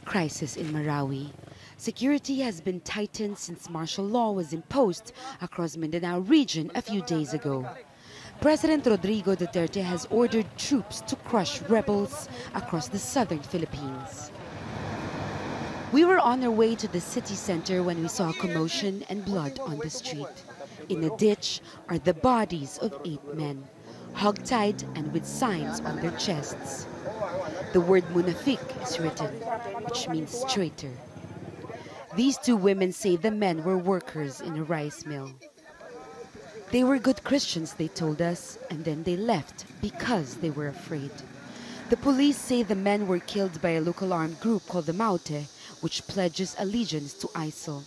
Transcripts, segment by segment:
crisis in Marawi. Security has been tightened since martial law was imposed across Mindanao region a few days ago. President Rodrigo Duterte has ordered troops to crush rebels across the southern Philippines. We were on our way to the city center when we saw commotion and blood on the street. In a ditch are the bodies of 8 men, hogtied and with signs on their chests. The word munafik is written, which means traitor. These 2 women say the men were workers in a rice mill. They were good Christians, they told us, and then they left because they were afraid. The police say the men were killed by a local armed group called the Maute, which pledges allegiance to ISIL.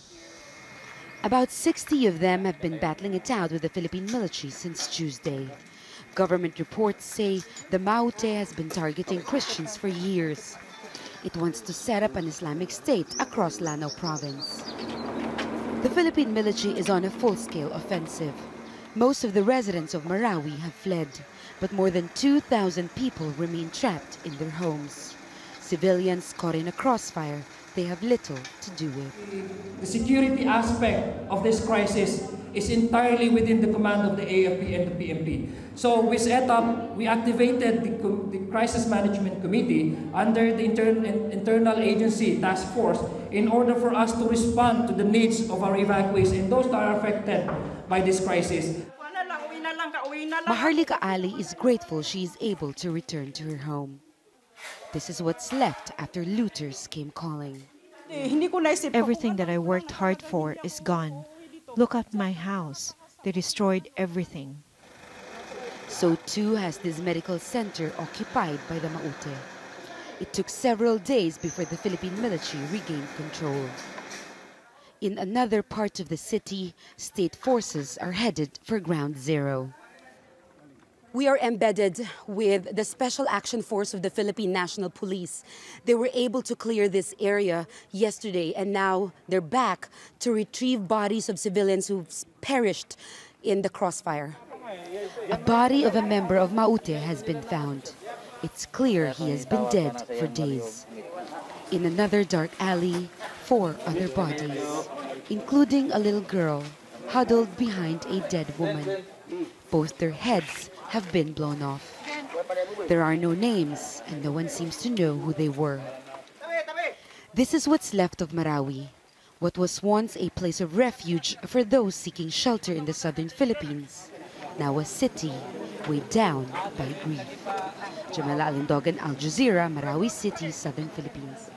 About 60 of them have been battling it out with the Philippine military since Tuesday. Government reports say the Maute has been targeting Christians for years. It wants to set up an Islamic state across Lanao province. The Philippine military is on a full-scale offensive. Most of the residents of Marawi have fled, but more than 2,000 people remain trapped in their homes. Civilians caught in a crossfire, they have little to do with. The security aspect of this crisis is entirely within the command of the AFP and the PMP. So we activated the Crisis Management Committee under the internal agency task force in order for us to respond to the needs of our evacuees and those that are affected by this crisis. Maharlika Ali is grateful she is able to return to her home. This is what's left after looters came calling. Everything that I worked hard for is gone. Look at my house. They destroyed everything. So too has this medical center occupied by the Maute. It took several days before the Philippine military regained control. In another part of the city, state forces are headed for Ground Zero. We are embedded with the Special Action Force of the Philippine National Police. They were able to clear this area yesterday, and now they're back to retrieve bodies of civilians who've perished in the crossfire. A body of a member of Maute has been found. It's clear he has been dead for days. In another dark alley, 4 other bodies, including a little girl huddled behind a dead woman. Both their heads have been blown off. There are no names, and no one seems to know who they were. This is what's left of Marawi, what was once a place of refuge for those seeking shelter in the southern Philippines, now a city weighed down by grief. Jamala Alindogan, Al Jazeera, Marawi City, Southern Philippines.